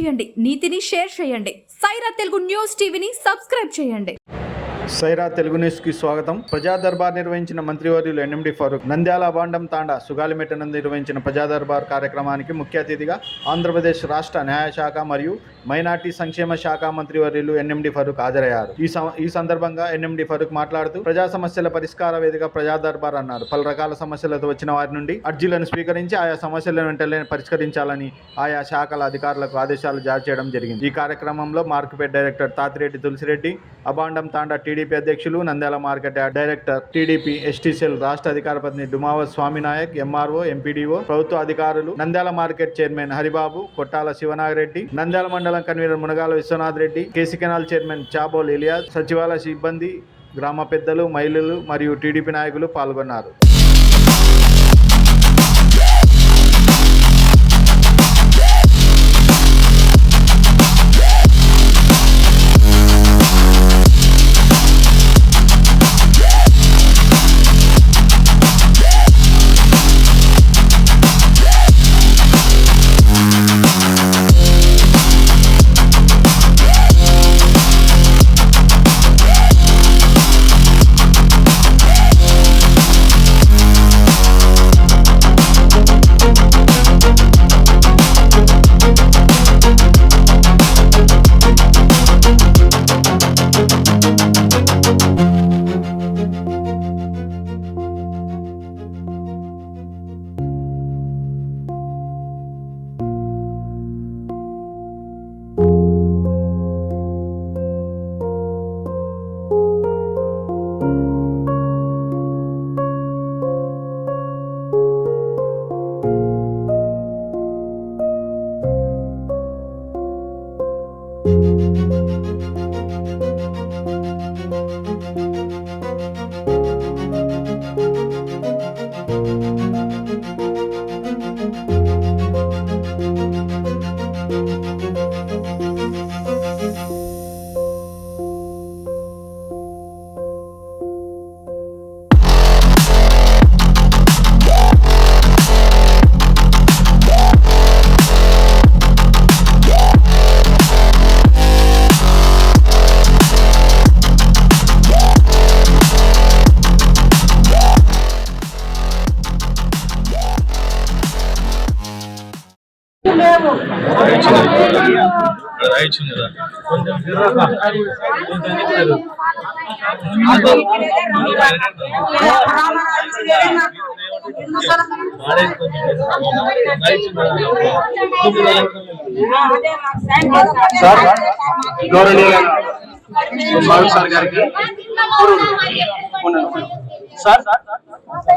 చేయండి, నీతిని షేర్ చేయండి. సైరా తెలుగు న్యూస్ టీవీని సబ్స్క్రైబ్ చేయండి. సైరా తెలుగు న్యూస్ కి స్వాగతం. ప్రజా దర్బార్ నిర్వహించిన మంత్రివర్యులు ఎన్ఎండి ఫరూక్ నంద్యాల బాండం తాండా సుగాలిమెట నందు నిర్వహించిన ప్రజా దర్బార్ కార్యక్రమానికి ముఖ్య అతిథిగా ఆంధ్రప్రదేశ్ రాష్ట్ర న్యాయశాఖ మరియు మైనార్టీ సంక్షేమ శాఖ మంత్రివర్యులు ఎన్ఎండి ఫరూక్ హాజరయ్యారు. ఈ సందర్భంగా ఎన్ఎండి ఫరూక్ మాట్లాడుతూ ప్రజా సమస్యల పరిష్కార వేదిక ప్రజా దర్బార్ అన్నారు. పలు రకాల సమస్యలతో వచ్చిన వారి నుండి అర్జీలను స్వీకరించి ఆయా సమస్యలను వెంటనే పరిష్కరించాలని ఆయా శాఖల అధికారులకు ఆదేశాలు జారీ చేయడం జరిగింది. ఈ కార్యక్రమంలో మార్కెట్ డైరెక్టర్ తాతిరెడ్డి తులసిరెడ్డి, అబాండం తాండా టీడీపీ అధ్యక్షులు, Nandyal market director TDP ST cell రాష్ట్ర అధికార ప్రతినిధి డుమావ స్వామినాయక్, ఎంఆర్ఓ, ఎంపీడీఓ, ప్రభుత్వ అధికారులు, నంద్యాల మార్కెట్ చైర్మన్ హరిబాబు, కొట్టాల శివనాగరెడ్డి, నంద్యాల మండలం convenor Munagala Viswanath Reddy, KC canal chairman Chabol Ilyas, సచివాలయ సిబ్బంది, గ్రామ పెద్దలు, మహిళలు మరియు టీడీపీ నాయకులు పాల్గొన్నారు.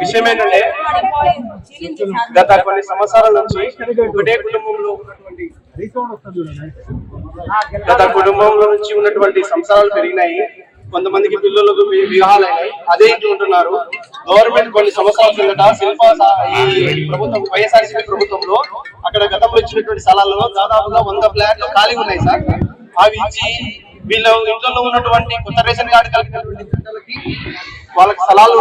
విషయం ఏంటంటే గత కొన్ని సంవత్సరాల నుంచి ఒకటే కుటుంబంలో నుంచి ఉన్నటువంటి సంసారాలు పెరిగినాయి. కొంతమందికి పిల్లలకు వివాహాలైనాయి, అదే ఇంట్లో ఉంటున్నారు. గవర్నమెంట్ కొన్ని సంవత్సరాల కిందట శిల్పా ఈ ప్రభుత్వం వైఎస్ఆర్సీపీ ప్రభుత్వంలో అక్కడ గతంలో ఇచ్చినటువంటి స్థలాలలో దాదాపుగా 100 ఫ్లాట్లు ఖాళీ ఉన్నాయి సార్. అవి ఇచ్చి వీళ్ళ ఇంట్లో ఉన్నటువంటి కొత్త రేషన్ కార్డు కలిగినటువంటి పిల్లలకి వాళ్ళకి స్థలాలు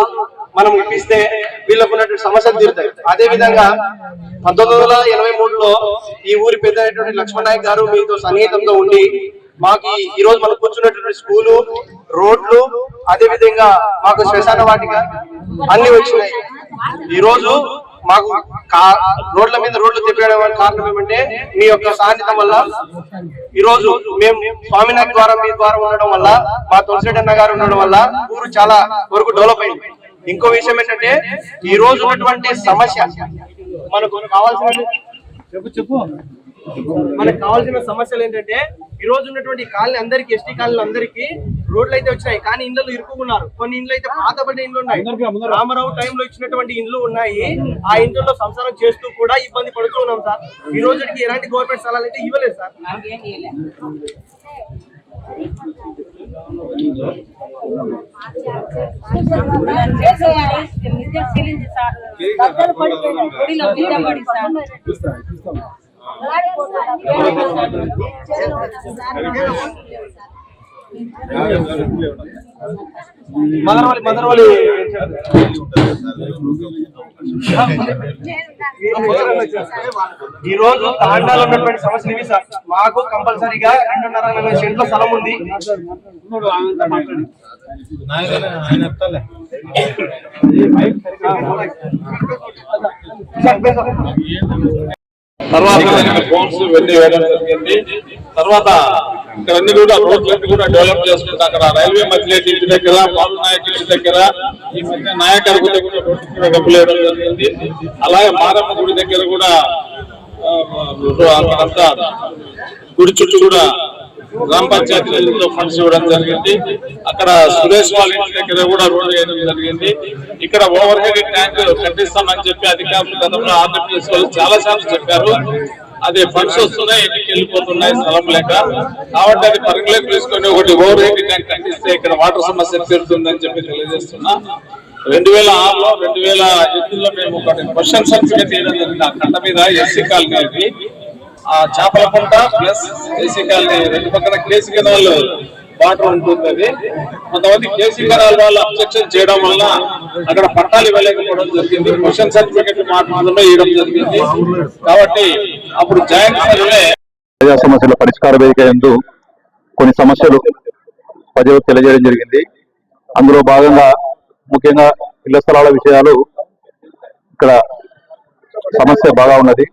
మనం ఇప్పిస్తే వీళ్ళకు ఉన్నటువంటి సమస్యలు తీరుతాయి. అదే విధంగా 1983లో ఈ ఊరి పెద్ద అయినటువంటి లక్ష్మణ్ నాయక్ గారు మీతో సన్నిహితంతో ఉండి మాకు ఈ రోజు మనం కూర్చున్నటువంటి స్కూలు, రోడ్లు, అదే విధంగా మాకు శ్మశాన వాటిక అన్ని వచ్చినాయి. ఈ రోజు మాకు రోడ్ల మీద రోడ్లు తిప్పడానికి కారణం ఏమంటే మీ యొక్క సాన్నిధ్యం వల్ల. ఈ రోజు మేము స్వామినాయక్ ద్వారా మీ ద్వారా ఉండడం వల్ల, మా తులసిరెడ్డి అన్న గారు ఉండడం వల్ల ఊరు చాలా వరకు డెవలప్ అయింది. ఇంకో విషయం ఏంటంటే ఈ రోజు ఉన్నటువంటి సమస్య మనకు కావాల్సిన సమస్యలు ఏంటంటే ఈ రోజు ఉన్నటువంటి కాలనీ అందరికి, ఎస్టీ కాలనీ అందరికి రోడ్లు అయితే వచ్చినాయి, కానీ ఇండ్లు ఇరుక్కున్నారు. కొన్ని ఇండ్లు అయితే పాతబడ్డ ఇండ్లు ఉన్నాయి, రామారావు టైంలో ఇచ్చినటువంటి ఇండ్లు ఉన్నాయి. ఆ ఇంట్లో సంసారం చేస్తూ కూడా ఇబ్బంది పడుతూ ఉన్నాం సార్. ఈ రోజుకి ఎలాంటి గవర్నమెంట్ స్థలాలు అయితే ఇవ్వలేదు సార్. మదనవల్లి ఈ రోజు తాండాలో ఉన్నటువంటి సమస్యలు ఇవి సార్. మాకు కంపల్సరీగా 2.5 సెంట్ల స్థలం ఉంది. తర్వాత ఫోన్స్ ఇవన్నీ వేయడం జరిగింది. తర్వాత ఇక్కడ అన్ని కూడా రోడ్లన్నీ కూడా డెవలప్ చేసుకుంటా అక్కడ రైల్వే మధ్యలేటి ఇంటి దగ్గర బాబు నాయక్ ఇంటి దగ్గర ఈ మధ్య నాయకర్ గుడి కూడా రోడ్డు డబ్బులు వేయడం జరిగింది. అలాగే మారమ్మ గుడి దగ్గర కూడా అక్కడంతా గుడి చుట్టూ కూడా గ్రామ పంచాయతీ నిధులతో ఫండ్స్ ఇవ్వడం జరిగింది. అక్కడ సురేష్ వాళ్ళ ఇంటి దగ్గర కూడా రోడ్డు వేయడం జరిగింది. ఇక్కడ ఓవర్ హెడ్ ట్యాంక్ కట్టిస్తామని చెప్పి అధికారులు గతంలో ఆంధ్రప్రదేశ్ వాళ్ళు చాలా సార్లు చెప్పారు. అది ఫండ్స్ వస్తున్నాయి, ఇంటికి వెళ్ళిపోతున్నాయి స్థలం లేక. కాబట్టి అది పరిగణలోకి తీసుకొని ఒకటి ఓవర్ హెడ్ ట్యాంక్ కట్టిస్తే ఇక్కడ వాటర్ సమస్య తీరుతుందని చెప్పి తెలియజేస్తున్నా. 2006లో 2008లో మేము ఒకటి క్వశ్చన్ సర్టిఫికేట్ ఇవ్వడం జరిగింది. ఆ కంట మీద ఎస్సీ కాలనీ ఆ చేపల పంట ప్లస్ కేసీ కాలనీ రెండు పక్కన కేసీ కెనాల్ వాటర్ ఉంటుంది. అది కొంతమంది కేసీ కెనాల్ వాళ్ళు అబ్జెక్షన్ చేయడం వల్ల అక్కడ పట్టాలు ఇవ్వలేకపోవడం జరిగింది. క్వశ్చన్ సర్టిఫికేట్ మాత్రమే ఇవ్వడం జరిగింది. కాబట్టి అప్పుడు జాయింట్ సర్వే ప్రజా సమస్యల పరిష్కార వేదిక యందు కొన్ని సమస్యలు ప్రజలకు తెలియజేయడం జరిగింది. అందులో భాగంగా ముఖ్యంగా ఇళ్ల స్థలాల విషయాలు ఇక్కడ సమస్య బాగా ఉన్నది.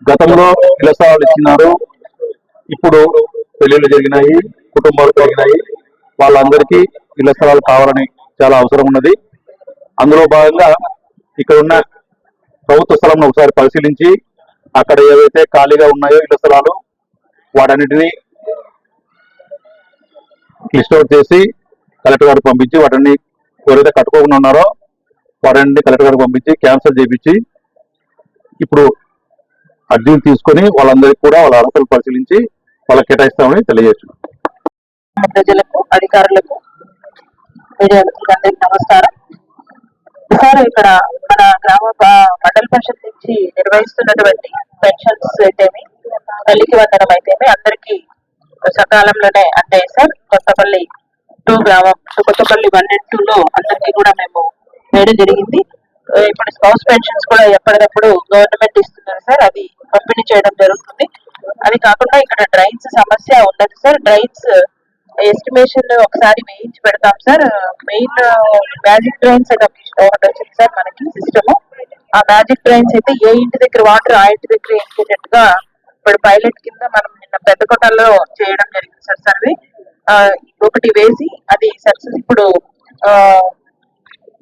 గతంలో ఇళ్ల స్థలాలు ఇచ్చినారు, ఇప్పుడు పెళ్లిళ్ళు జరిగినాయి, కుటుంబాలు పెరిగినాయి, వాళ్ళందరికీ ఇళ్ల స్థలాలు కావాలని చాలా అవసరం ఉన్నది. అందులో భాగంగా ఇక్కడ ఉన్న ప్రభుత్వ స్థలం ఒకసారి పరిశీలించి అక్కడ ఏవైతే ఖాళీగా ఉన్నాయో ఇళ్ల స్థలాలు వాటన్నిటినీ లిస్ట్ అవుట్ చేసి కలెక్టర్ గారికి పంపించి వాటిని ఎవరైతే కట్టుకోకుండా ఉన్నారో వాటిని కలెక్టర్ గారికి పంపించి క్యాన్సిల్ చేయించి ఇప్పుడు అర్జీలు తీసుకొని వాళ్ళందరికీ కూడా వాళ్ళ అర్హతలు పరిశీలించి వాళ్ళకి కేటాయిస్తామని తెలియజేస్తున్నాం. ప్రజలకు, అధికారులకు, మీడియా అందరికీ నమస్కారం. సార్, ఇక్కడ మన గ్రామ మండల పరిషత్ నుంచి నిర్వహిస్తున్నటువంటి పెన్షన్స్ అయితేమి, తల్లికి వందనం అయితేమి అందరికీ సకాలంలోనే అంటాయి సార్. కొత్తపల్లి 2 గ్రామం, కొత్తపల్లి 1 and 2లో అందరికీ కూడా మేము వేయడం జరిగింది. ఇప్పుడు స్పౌస్ పెన్షన్స్ కూడా ఎప్పటికప్పుడు గవర్నమెంట్ ఇస్తున్నారు సార్, అది పంపిణీ చేయడం జరుగుతుంది. అది కాకుండా ఇక్కడ డ్రైన్స్ సమస్య ఉన్నది సార్. డ్రైన్స్ ఎస్టిమేషన్ ఒకసారి వేయించి పెడతాం సార్. మెయిన్ మ్యాజిక్ డ్రైన్స్ ఒకటి వచ్చింది సార్ మనకి సిస్టమ్. ఆ మ్యాజిక్ డ్రైన్స్ అయితే ఏ ఇంటి దగ్గర వాటర్ ఆ ఇంటి దగ్గర ఎక్కేటట్టుగా ఇప్పుడు పైలట్ కింద మనం నిన్న పెద్ద కొట్టాల్లో చేయడం జరిగింది సార్ సర్వే. ఒకటి వేసి అది సక్సెస్. ఇప్పుడు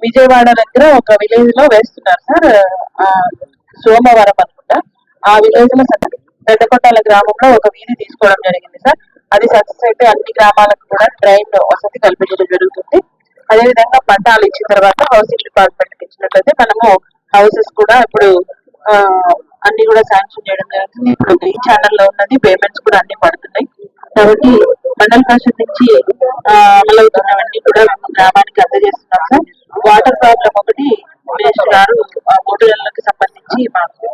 విజయవాడ దగ్గర ఒక విలేజ్ లో వేస్తున్నారు సార్, సోమవారం అనుకుంటా. ఆ విలేజ్ లో పెద్దకొట్టాల గ్రామంలో ఒక వీధి తీసుకోవడం జరిగింది సార్. అది సక్సెస్ అయితే అన్ని గ్రామాలకు కూడా డ్రైన్ వసతి కల్పించడం జరుగుతుంది. అదేవిధంగా పట్టాలు ఇచ్చిన తర్వాత హౌసింగ్ డిపార్ట్మెంట్ ఇచ్చినట్లయితే మనము హౌసెస్ కూడా ఇప్పుడు అన్ని కూడా శాంక్షన్ చేయడం జరుగుతుంది. ఇప్పుడు ఈ ఛానల్లో ఉన్నది పేమెంట్స్ కూడా అన్ని పడుతున్నాయి. కాబట్టి మండల పరిషత్ నుంచి అమలవుతున్నవన్నీ కూడా మేము గ్రామానికి అందజేస్తున్నాం సార్. వాటర్ ప్రాబ్లం ఒకటి మినిస్టర్ గారు ఓటులకు సంబంధించి మాకు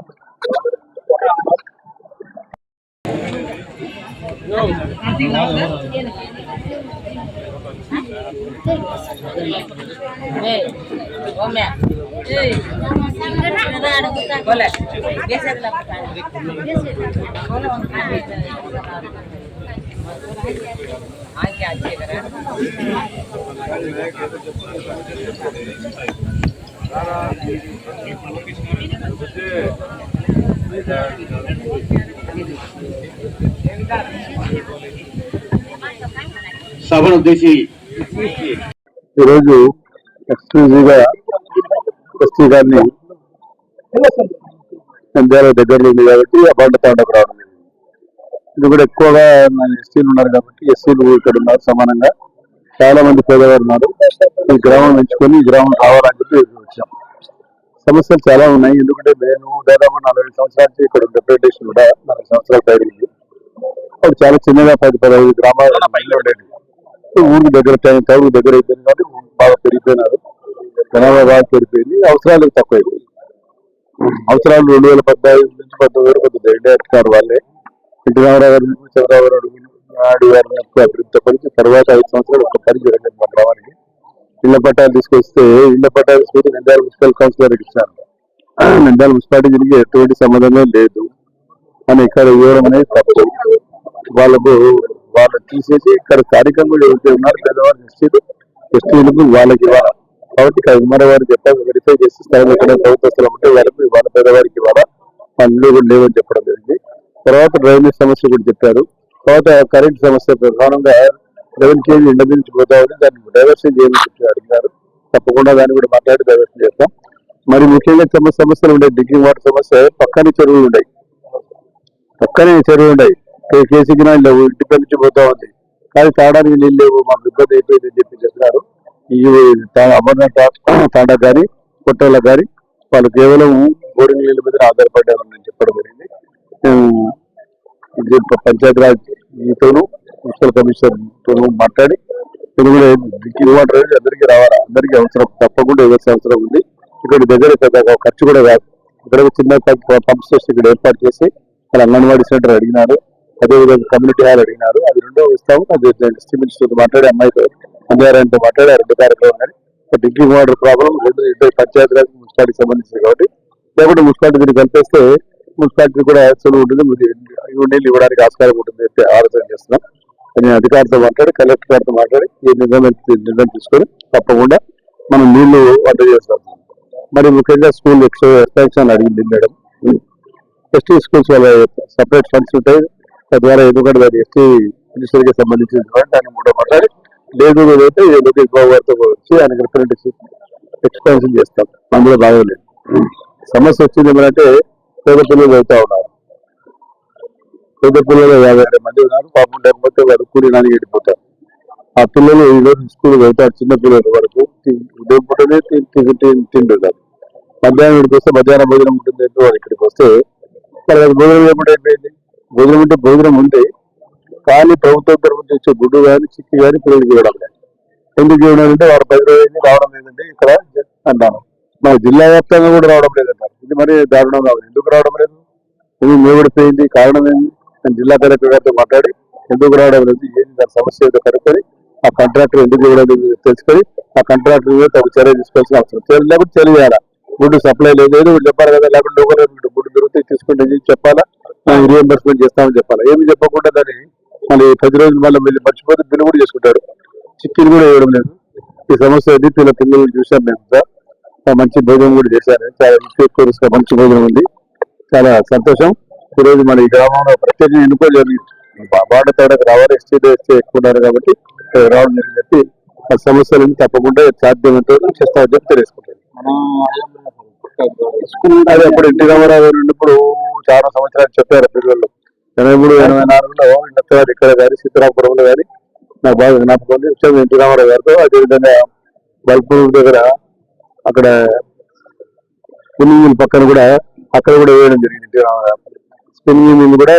సభను ఉద్దేశించి ఈరోజు ఎక్స్క్లూజివ్ గా ఎస్టీ గారిని నంద్యాల దగ్గరలో ఉంది కాబట్టి అబాండ తాండకు రావడం జరిగింది. ఇది కూడా ఎక్కువగా ఎస్టీలు ఉన్నారు కాబట్టి ఎస్సీలు ఇక్కడ ఉన్నారు సమానంగా. చాలా మంది పేదవారు ఉన్నారు. ఈ గ్రామం ఎంచుకొని ఈ గ్రామం కావాలని చెప్పి వచ్చాం. సమస్యలు చాలా ఉన్నాయి. ఎందుకంటే నేను దాదాపు 40 సంవత్సరాల నుంచి ఇక్కడ డెప్యూటేషన్ కూడా 40 సంవత్సరాలు పెరిగింది. అప్పుడు చాలా చిన్నగా 10-15 గ్రామాలు ఉండేది. ఊరికి దగ్గర టౌన్ దగ్గర అయిపోయింది కాబట్టి బాగా పెరిగిపోయినారు. జనాభా బాగా పెరిగిపోయింది. అవసరాలు తక్కువ అయిపోయింది. అవసరాలు 2015 నుంచి 19 వరకు ఎన్టీఆర్ వాళ్ళే ఎన్టీ రామారావు గారు చంద్రబాబు నాయుడు గారిని అభివృద్ధి పరిచి తర్వాత 5 సంవత్సరాలు ఒక పని జరగలేదు మా గ్రామానికి. ఇళ్ల పట్టాలు తీసుకొస్తే ఇళ్ల పట్టాలు తీసుకొచ్చి నంద్యాల మున్సిపల్ కౌన్సిలర్కి ఇచ్చారు. నంద్యాల మున్సిపాలిటీ దీనికి ఎటువంటి సంబంధమే లేదు అని ఇక్కడ ఇవ్వడం అనేది తప్పు. వాళ్ళు తీసేసి ఇక్కడ స్థానికంగా ఎవరైతే ఉన్నారు పేదవారు ఎస్టీలకు వాళ్ళకి ఇవ్వాలి. కాబట్టి కవిమార వారు చెప్పారు, వెరిఫై చేసి స్థలం ఎక్కడ ప్రభుత్వ స్థలం ఉంటే వాళ్ళకి వాళ్ళ పేదవారికి ఇవ్వాలా, పనులు కూడా లేవని చెప్పడం జరిగింది. తర్వాత డ్రైనేజ్ సమస్య కూడా చెప్పారు. తర్వాత కరెంట్ సమస్య ప్రధానంగా 11 kV ఎండ నుంచి పోతా ఉంది, దాన్ని డైవర్షన్ చేయమని చెప్పి అడిగినారు. తప్పకుండా దాన్ని కూడా మాట్లాడి డైవర్షన్ చేస్తాం. మరి ముఖ్యంగా సమస్యలు ఉన్నాయి. డ్రింకింగ్ వాటర్ సమస్య, పక్కనే చెరువులు ఉన్నాయి, కేసీకి లేవు, ఇంటి నుంచి పోతా ఉంది. కానీ తాగడానికి నీళ్ళు లేవు, మాకు ఇబ్బంది అయిపోయింది అని చెప్పి చెప్పినారు. ఈ అమర్నాథ్ తాండా కానీ కొట్టలకు కానీ వాళ్ళు కేవలం బోరింగ్ నీళ్ళ మీద ఆధారపడ్డారని చెప్పడం జరిగింది. పంచాయతీరాజ్ తోనూ మున్సిపల్ కమిషనర్ తోనూ మాట్లాడి డ్రింకింగ్ వాటర్ అందరికీ రావాలా, అందరికీ అవసరం, తప్పకుండా ఇవ్వాల్సిన అవసరం ఉంది. ఇక్కడ దగ్గర పెద్ద ఖర్చు కూడా కాదు. ఇక్కడ చిన్న పంప్ స్టేషన్ ఇక్కడ ఏర్పాటు చేసి వాళ్ళ అంగన్వాడీ సెంటర్ అడిగినారు, అదేవిధంగా కమ్యూనిటీ హాల్ అడిగినారు. అది రెండో ఇస్తాము. అది డిస్ట్రిక్ట్ మినిస్టర్తో మాట్లాడి అమ్మాయితో అంజారాయణతో మాట్లాడి 2 కార్యక్రమం కానీ డ్రింకింగ్ వాటర్ ప్రాబ్లం 2 పంచాయతీరాజ్ మున్సిపాలిటీకి సంబంధించింది. కాబట్టి లేకుంటే మున్సిపాలిటీ దీన్ని కలిపేస్తే మున్సిపాలిటీ కూడా సులువు ఉంటుంది, నీళ్ళు ఇవ్వడానికి ఆస్కారం ఉంటుంది అయితే ఆలోచన చేస్తున్నాం. నేను అధికారులతో మాట్లాడి కలెక్టర్ గారితో మాట్లాడి ఈ నిర్ణయం తీసుకొని తప్పకుండా మనం నీళ్లు అందజేస్తాం. మరి ముఖ్యంగా స్కూల్ ఎక్స్పాన్షన్ అడిగింది మేడం. ఎస్టీ స్కూల్స్ వాళ్ళ సపరేట్ ఫండ్స్ ఉంటాయి, తద్వారా ఎందుకంటే దాని ఎస్టీ మినిస్టర్కి సంబంధించిన దాన్ని కూడా మాట్లాడి లేదు అయితే లోకేష్ బాబు గారితో వచ్చి ఆయనకు రిప్రజెంటేషన్ ఎక్స్పాన్షన్ చేస్తాం. అందులో బాగోలేదు. సమస్య వచ్చింది ఏమంటే పేద పిల్లలు వెళ్తా ఉన్నారు, పేద పిల్లలు 56 మంది ఉన్నారు. పాపం లేకపోతే వారు కూలినానికి వెళ్ళిపోతారు. ఆ పిల్లలు ఈరోజు స్కూల్ వెళ్తారు, చిన్న పిల్లల వరకు ఉదయం పూటనే తింటున్నారు. మధ్యాహ్నం ఇక్కడికి వస్తే మధ్యాహ్నం భోజనం ఉంటుంది. వాళ్ళు ఇక్కడికి వస్తే వాళ్ళకి భోజనం ఏమిటి అయిపోయింది. భోజనం అంటే భోజనం ఉంది, కానీ ప్రభుత్వం తరఫు నుంచి వచ్చే గుడ్డు కానీ చిక్కి కానీ పిల్లలకి ఇవ్వడం లేదు. ఎందుకు ఇవ్వడం అంటే వారు 10 రోజులు రావడం లేదండి ఇక్కడ అంటాను. మన జిల్లా వ్యాప్తంగా కూడా రావడం లేదంటారు. ఇది మరి దారుణం కావాలి. ఎందుకు రావడం లేదు, ఇది మేబడిపోయింది, కారణం ఏంటి అని జిల్లా కలెక్టర్ గారితో మాట్లాడి ఎందుకు రావడం లేదు, ఏంటి దాని సమస్య ఏదో కనుక్కొని ఆ కాంట్రాక్టర్ ఎందుకు ఇవ్వడం తెలుసుకొని ఆ కాంట్రాక్టర్ మీద తగు చర్య తీసుకోవాల్సిన అవసరం లేకపోతే తెలియాలా. గుడ్డు సప్లై లేదు చెప్పాలి కదా, లేకపోతే లోకల్ గుడ్డు దొరికితే తీసుకుంటే చెప్పాలా, రీఎంబర్స్మెంట్ చేస్తామని చెప్పాలా. ఏమి చెప్పకుండా దాన్ని మళ్ళీ 10 రోజులు మళ్ళీ మర్చిపోతే బిల్లు కూడా చేసుకుంటారు. చిక్కీలు కూడా ఇవ్వడం లేదు. ఈ సమస్య అది పిల్లలు చూసాం మేము. మంచి భోజనం కూడా చేశారు, చాలా మంచి భోజనం ఉంది, చాలా సంతోషం. ఈరోజు మన ఈ గ్రామంలో ప్రత్యేకంగా ఎన్నుకోలేదు, బాట తేడాకు రావాలి, ఎస్టీ ఎక్కువ ఉన్నారు కాబట్టి రావడం జరిగింది చెప్పి ఆ సమస్యలను తప్పకుండా సాధ్యమంతో చేస్తామని చెప్పి తెలుసుకుంటారు. అది అప్పుడు ఎన్టీ రామారావు గారు ఉన్నప్పుడు చాలా సంవత్సరాలు చెప్పారు పిల్లలు. 83, 84లో ఇండస్ట్రీ ఇక్కడ కానీ సీతారామపురంలో కానీ నాకు బాగా జ్ఞాపకం ఉంది. వచ్చాము ఎన్టీ రామారావు గారితో. అదేవిధంగా బల్పూర్ దగ్గర అక్కడ స్పిన్నింగ్ మిల్ పక్కన కూడా అక్కడ కూడా వేయడం జరిగింది. ఎన్టీ రామారావు స్పిన్నింగ్ మిల్ కూడా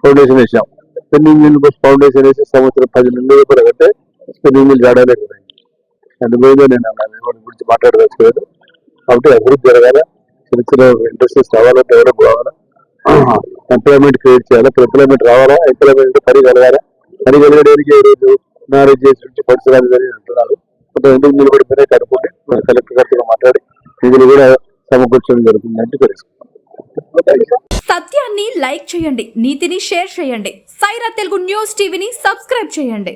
ఫౌండేషన్ వేసాం. స్పిన్నింగ్ మిల్ ఫౌండేషన్ వేసి సంవత్సరం 10 నెలలు కూడా కంటే స్పిన్నింగ్ మిల్ రావడాలే కదా. అందులో నేను గురించి మాట్లాడదలుచుకోలేదు. కాబట్టి అభివృద్ధి జరగాల, చిన్న చిన్న ఇండస్ట్రీస్ రావాలా, డెవలప్ కావాలా, ఎంప్లాయ్మెంట్ క్రియేట్ చేయాలా, ఎంప్లాయ్మెంట్ రావాలా, ఎంప్లాయ్మెంట్ పని కలగాలా. పని కలిగడానికి ఈరోజు మ్యారేజ్ చేసి నుంచి పరిసరాలు అని అంటున్నారు. ఎందుకు నిలబడిపోయినా కనుక్కుంటే కలెక్టర్ గారితో మాట్లాడి నిధులు కూడా సమకూర్చడం జరుగుతుందంటే తెలుసుకుంటాం. సత్యాన్ని లైక్ చేయండి, నీతిని షేర్ చేయండి. సైరా తెలుగు న్యూస్ టీవీని సబ్స్క్రైబ్ చేయండి.